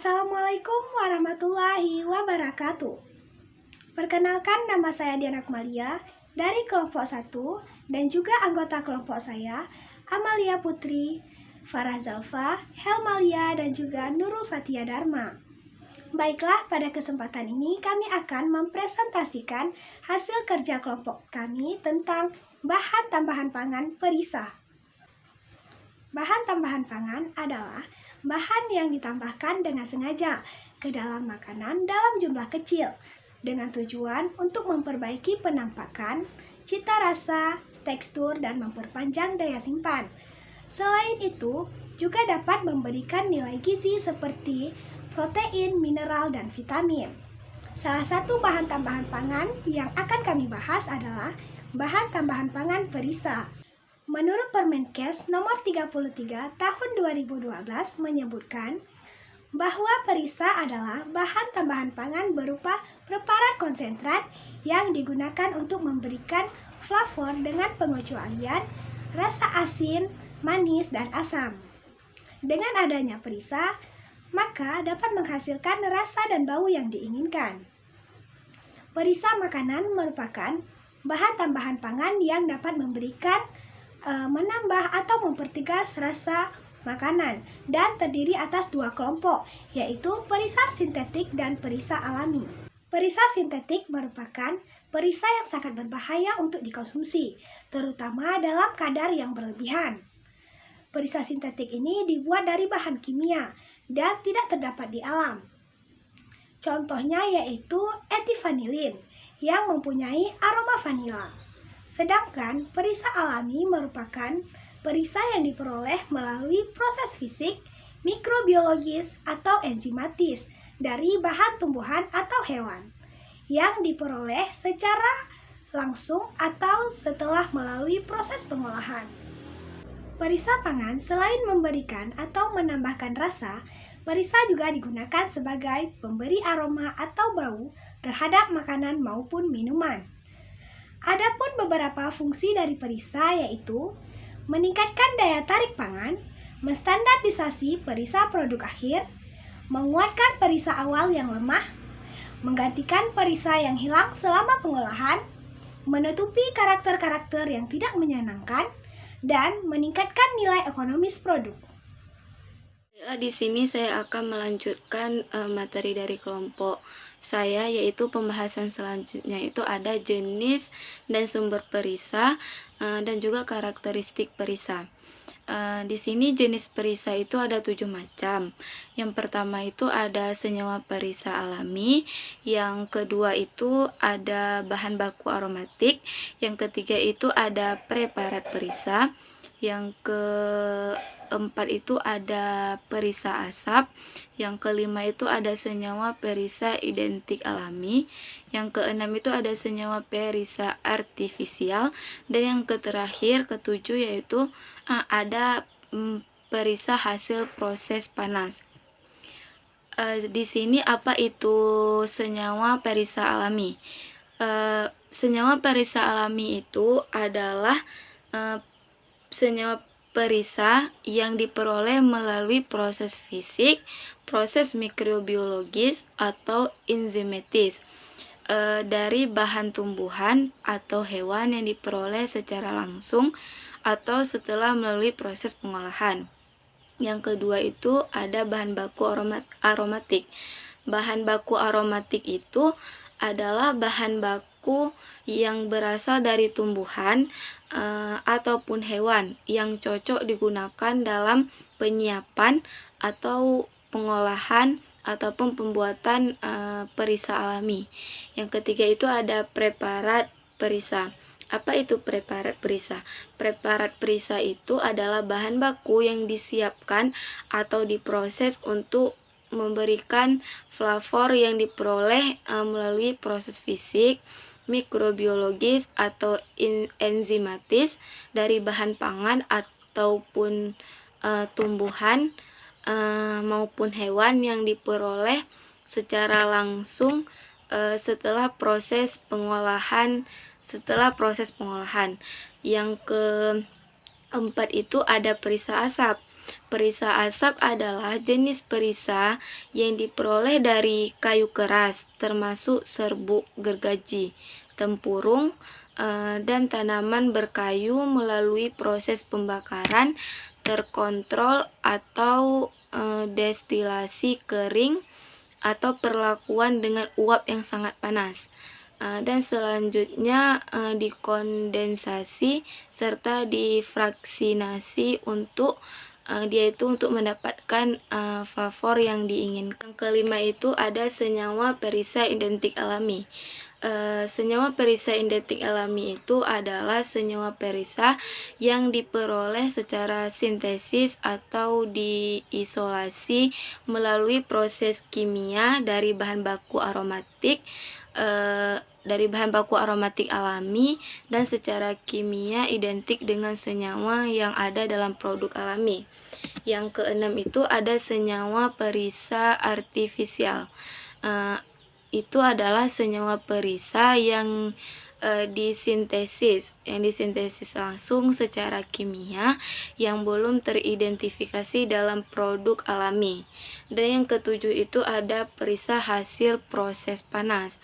Assalamualaikum warahmatullahi wabarakatuh. Perkenalkan, nama saya Diana Akmalia dari kelompok 1 dan juga anggota kelompok saya Amalia Putri, Farah Zalfa, Helmalia dan juga Nurul Fatia Dharma. Baiklah, pada kesempatan ini kami akan mempresentasikan hasil kerja kelompok kami tentang bahan tambahan pangan perisa. Bahan tambahan pangan adalah bahan yang ditambahkan dengan sengaja ke dalam makanan dalam jumlah kecil dengan tujuan untuk memperbaiki penampakan, cita rasa, tekstur, dan memperpanjang daya simpan. Selain itu, juga dapat memberikan nilai gizi seperti protein, mineral, dan vitamin. Salah satu bahan tambahan pangan yang akan kami bahas adalah bahan tambahan pangan perisa. Menurut Permenkes nomor 33 tahun 2012 menyebutkan bahwa perisa adalah bahan tambahan pangan berupa preparat konsentrat yang digunakan untuk memberikan flavor dengan pengecualian rasa asin, manis, dan asam. Dengan adanya perisa, maka dapat menghasilkan rasa dan bau yang diinginkan. Perisa makanan merupakan bahan tambahan pangan yang dapat memberikan menambah atau mempertegas rasa makanan dan terdiri atas dua kelompok, yaitu perisa sintetik dan perisa alami. Perisa sintetik merupakan perisa yang sangat berbahaya untuk dikonsumsi, terutama dalam kadar yang berlebihan. Perisa sintetik ini dibuat dari bahan kimia dan tidak terdapat di alam. Contohnya yaitu etivanilin yang mempunyai aroma vanila. Sedangkan perisa alami merupakan perisa yang diperoleh melalui proses fisik, mikrobiologis, atau enzimatis dari bahan tumbuhan atau hewan yang diperoleh secara langsung atau setelah melalui proses pengolahan. Perisa pangan selain memberikan atau menambahkan rasa, perisa juga digunakan sebagai pemberi aroma atau bau terhadap makanan maupun minuman. Adapun beberapa fungsi dari perisa yaitu meningkatkan daya tarik pangan, menstandardisasi perisa produk akhir, menguatkan perisa awal yang lemah, menggantikan perisa yang hilang selama pengolahan, menutupi karakter-karakter yang tidak menyenangkan, dan meningkatkan nilai ekonomis produk. Di sini saya akan melanjutkan materi dari kelompok saya, yaitu pembahasan selanjutnya itu ada jenis dan sumber perisa dan juga karakteristik perisa. Di sini jenis perisa itu ada 7 macam. Yang pertama itu ada senyawa perisa alami, yang kedua itu ada bahan baku aromatik, yang ketiga itu ada preparat perisa, yang keempat itu ada perisa asap, yang kelima itu ada senyawa perisa identik alami, yang keenam itu ada senyawa perisa artifisial, dan yang terakhir ketujuh yaitu ada perisa hasil proses panas. Di sini apa itu senyawa perisa alami? Senyawa perisa alami itu adalah senyawa perisa yang diperoleh melalui proses fisik, proses mikrobiologis, atau enzimatis dari bahan tumbuhan atau hewan yang diperoleh secara langsung atau setelah melalui proses pengolahan. Yang kedua itu ada bahan baku aromatik. Bahan baku aromatik itu adalah bahan baku yang berasal dari tumbuhan ataupun hewan yang cocok digunakan dalam penyiapan atau pengolahan ataupun pembuatan perisa alami. Yang ketiga itu ada preparat perisa. Apa itu preparat perisa? Preparat perisa itu adalah bahan baku yang disiapkan atau diproses untuk memberikan flavor yang diperoleh melalui proses fisik, mikrobiologis, atau enzimatis dari bahan pangan ataupun tumbuhan maupun hewan yang diperoleh secara langsung setelah proses pengolahan. Yang keempat itu ada perisa asap. Perisa asap adalah jenis perisa yang diperoleh dari kayu keras, termasuk serbuk gergaji, tempurung, dan tanaman berkayu melalui proses pembakaran terkontrol atau destilasi kering atau perlakuan dengan uap yang sangat panas. Dan selanjutnya dikondensasi serta difraksinasi untuk dia itu untuk mendapatkan flavor yang diinginkan. Yang kelima itu ada senyawa perisa identik alami. Senyawa perisa identik alami itu adalah senyawa perisa yang diperoleh secara sintesis atau diisolasi melalui proses kimia dari bahan baku aromatik alami dan secara kimia identik dengan senyawa yang ada dalam produk alami. Yang keenam itu ada senyawa perisa artifisial. Itu adalah senyawa perisa yang disintesis langsung secara kimia yang belum teridentifikasi dalam produk alami. Dan yang ketujuh itu ada perisa hasil proses panas.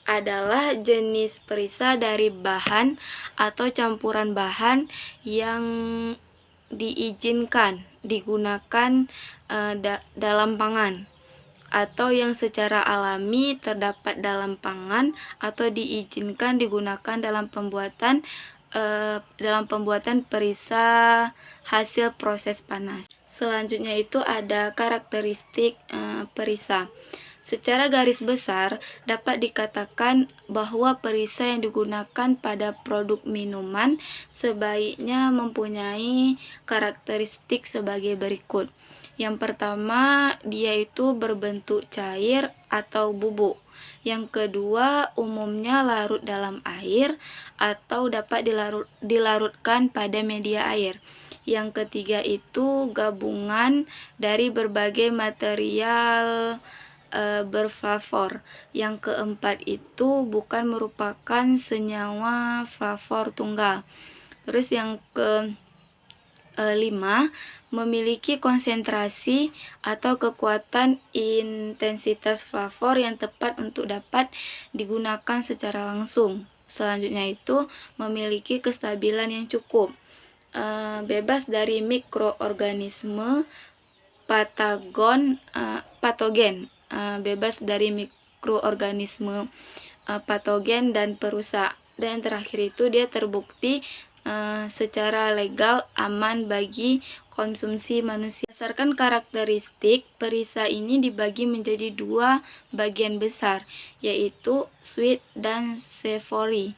Adalah jenis perisa dari bahan atau campuran bahan yang diizinkan digunakan dalam pangan, atau yang secara alami terdapat dalam pangan atau diizinkan digunakan dalam pembuatan perisa hasil proses panas. Selanjutnya itu ada karakteristik perisa. Secara garis besar dapat dikatakan bahwa perisa yang digunakan pada produk minuman sebaiknya mempunyai karakteristik sebagai berikut. Yang pertama, dia itu berbentuk cair atau bubuk. Yang kedua, umumnya larut dalam air atau dapat dilarutkan pada media air. Yang ketiga itu gabungan dari berbagai material berflavor. Yang keempat itu bukan merupakan senyawa flavor tunggal. Terus yang kelima, memiliki konsentrasi atau kekuatan intensitas flavor yang tepat untuk dapat digunakan secara langsung. Selanjutnya itu memiliki kestabilan yang cukup, bebas dari mikroorganisme patogen, bebas dari mikroorganisme patogen dan perusak. Dan yang terakhir itu dia terbukti secara legal aman bagi konsumsi manusia. Berdasarkan karakteristik, perisa ini dibagi menjadi dua bagian besar, yaitu sweet dan savory.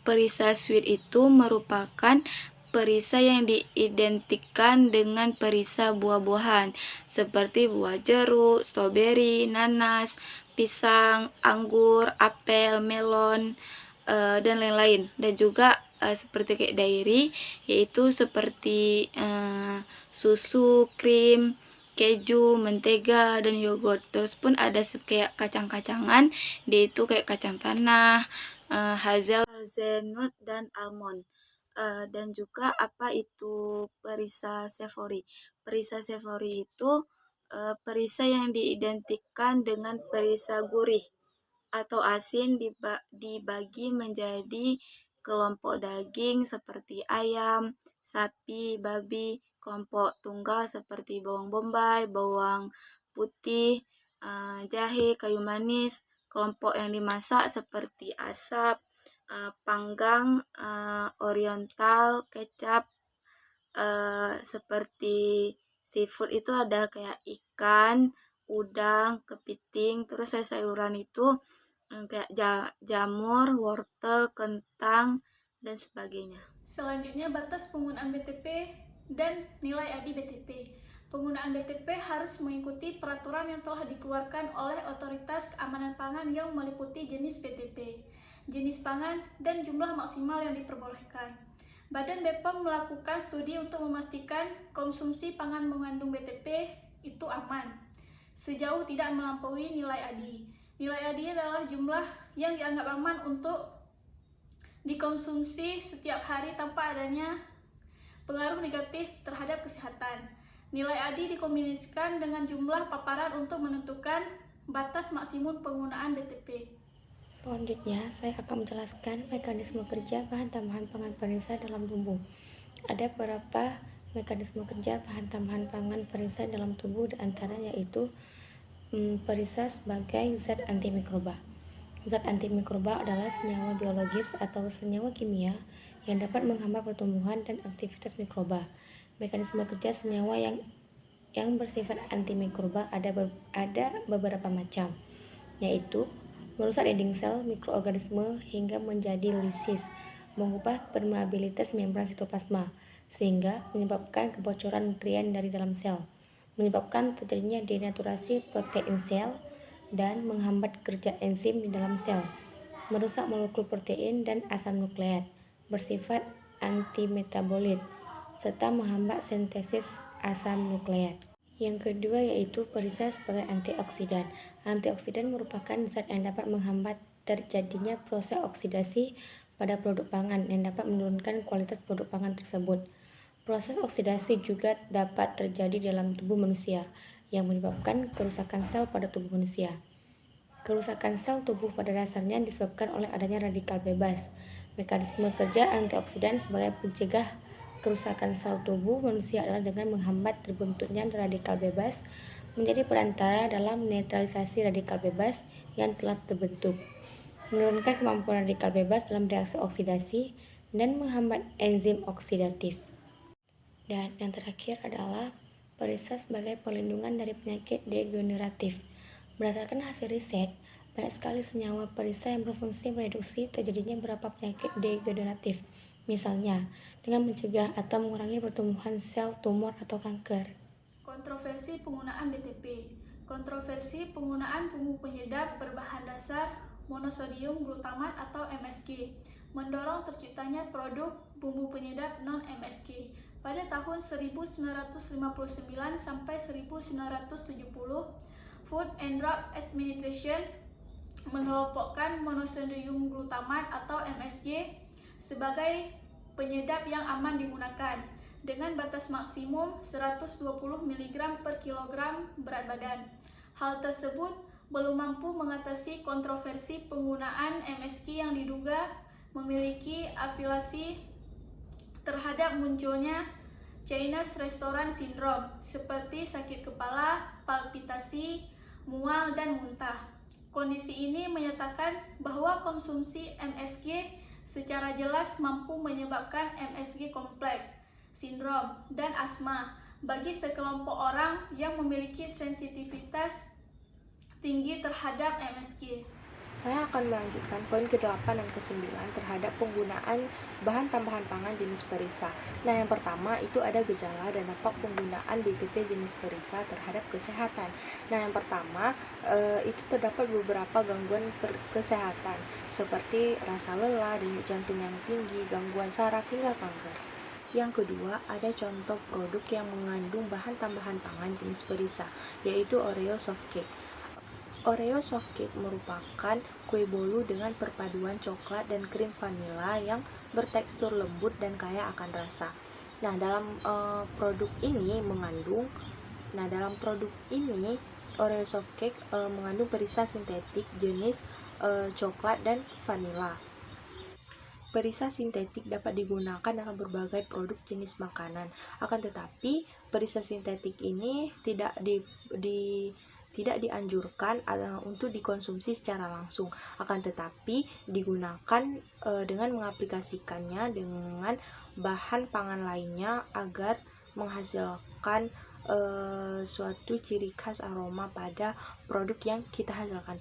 Perisa sweet itu merupakan perisa yang diidentikan dengan perisa buah-buahan seperti buah jeruk, stroberi, nanas, pisang, anggur, apel, melon, dan lain-lain. Dan juga seperti kayak dairy, yaitu seperti susu, krim, keju, mentega, dan yogurt. Terus pun ada kayak kacang-kacangan, dia itu kayak kacang tanah, hazelnut, dan almond. Dan juga apa itu perisa savory? Perisa savory itu perisa yang diidentikan dengan perisa gurih atau asin dibagi menjadi kelompok daging seperti ayam, sapi, babi, kelompok tunggal seperti bawang bombay, bawang putih, jahe, kayu manis, kelompok yang dimasak seperti asap, panggang, oriental, kecap, seperti seafood itu ada kayak ikan, udang, kepiting, terus sayuran itu kayak jamur, wortel, kentang, dan sebagainya. Selanjutnya, batas penggunaan BTP dan nilai ADI BTP. Penggunaan BTP harus mengikuti peraturan yang telah dikeluarkan oleh Otoritas Keamanan Pangan yang meliputi jenis BTP, jenis pangan, dan jumlah maksimal yang diperbolehkan. Badan BPOM melakukan studi untuk memastikan konsumsi pangan mengandung BTP itu aman, sejauh tidak melampaui nilai ADI. Nilai ADI adalah jumlah yang dianggap aman untuk dikonsumsi setiap hari tanpa adanya pengaruh negatif terhadap kesehatan. Nilai ADI dikombinasikan dengan jumlah paparan untuk menentukan batas maksimum penggunaan BTP. Selanjutnya, saya akan menjelaskan mekanisme kerja bahan tambahan pangan perisa dalam tubuh. Ada beberapa mekanisme kerja bahan tambahan pangan perisa dalam tubuh, diantaranya yaitu perisa sebagai zat antimikroba. Zat antimikroba adalah senyawa biologis atau senyawa kimia yang dapat menghambat pertumbuhan dan aktivitas mikroba. Mekanisme kerja senyawa yang bersifat antimikroba ada beberapa macam, yaitu merusak dinding sel mikroorganisme hingga menjadi lisis, mengubah permeabilitas membran sitoplasma, sehingga menyebabkan kebocoran nutrien dari dalam sel, menyebabkan terjadinya denaturasi protein sel, dan menghambat kerja enzim di dalam sel, merusak molekul protein dan asam nukleat, bersifat antimetabolit, serta menghambat sintesis asam nukleat. Yang kedua yaitu perisa sebagai antioksidan. Antioksidan merupakan zat yang dapat menghambat terjadinya proses oksidasi pada produk pangan yang dapat menurunkan kualitas produk pangan tersebut. Proses oksidasi juga dapat terjadi dalam tubuh manusia yang menyebabkan kerusakan sel pada tubuh manusia. Kerusakan sel tubuh pada dasarnya disebabkan oleh adanya radikal bebas. Mekanisme kerja antioksidan sebagai pencegah kerusakan sel tubuh manusia adalah dengan menghambat terbentuknya radikal bebas, menjadi perantara dalam netralisasi radikal bebas yang telah terbentuk, menurunkan kemampuan radikal bebas dalam reaksi oksidasi, dan menghambat enzim oksidatif. Dan yang terakhir adalah perisa sebagai perlindungan dari penyakit degeneratif. Berdasarkan hasil riset, banyak sekali senyawa perisa yang berfungsi mereduksi terjadinya beberapa penyakit degeneratif. Misalnya, dengan mencegah atau mengurangi pertumbuhan sel tumor atau kanker. Kontroversi penggunaan BTP. Kontroversi penggunaan bumbu penyedap berbahan dasar monosodium glutamat atau MSG mendorong terciptanya produk bumbu penyedap non-MSG. Pada tahun 1959 sampai 1970, Food and Drug Administration mengelompokkan monosodium glutamat atau MSG sebagai penyedap yang aman digunakan dengan batas maksimum 120 mg per kilogram berat badan. Hal tersebut belum mampu mengatasi kontroversi penggunaan MSG yang diduga memiliki afiliasi terhadap munculnya Chinese Restaurant Syndrome seperti sakit kepala, palpitasi, mual, dan muntah. Kondisi ini menyatakan bahwa konsumsi MSG secara jelas mampu menyebabkan MSG kompleks, sindrom, dan asma bagi sekelompok orang yang memiliki sensitivitas tinggi terhadap MSG. Saya akan melanjutkan poin ke-8 dan ke-9 terhadap penggunaan bahan tambahan pangan jenis perisa. Nah, yang pertama itu ada gejala dan dampak penggunaan BTP jenis perisa terhadap kesehatan. Nah, yang pertama itu terdapat beberapa gangguan kesehatan seperti rasa lelah, denyut jantung yang tinggi, gangguan saraf, hingga kanker. Yang kedua, ada contoh produk yang mengandung bahan tambahan pangan jenis perisa, yaitu Oreo soft cake. Oreo soft cake merupakan kue bolu dengan perpaduan coklat dan krim vanila yang bertekstur lembut dan kaya akan rasa. Nah, dalam produk ini Oreo soft cake mengandung perisa sintetik jenis coklat dan vanila. Perisa sintetik dapat digunakan dalam berbagai produk jenis makanan. Akan tetapi, perisa sintetik ini tidak dianjurkan untuk dikonsumsi secara langsung, akan tetapi digunakan dengan mengaplikasikannya dengan bahan pangan lainnya agar menghasilkan suatu ciri khas aroma pada produk yang kita hasilkan.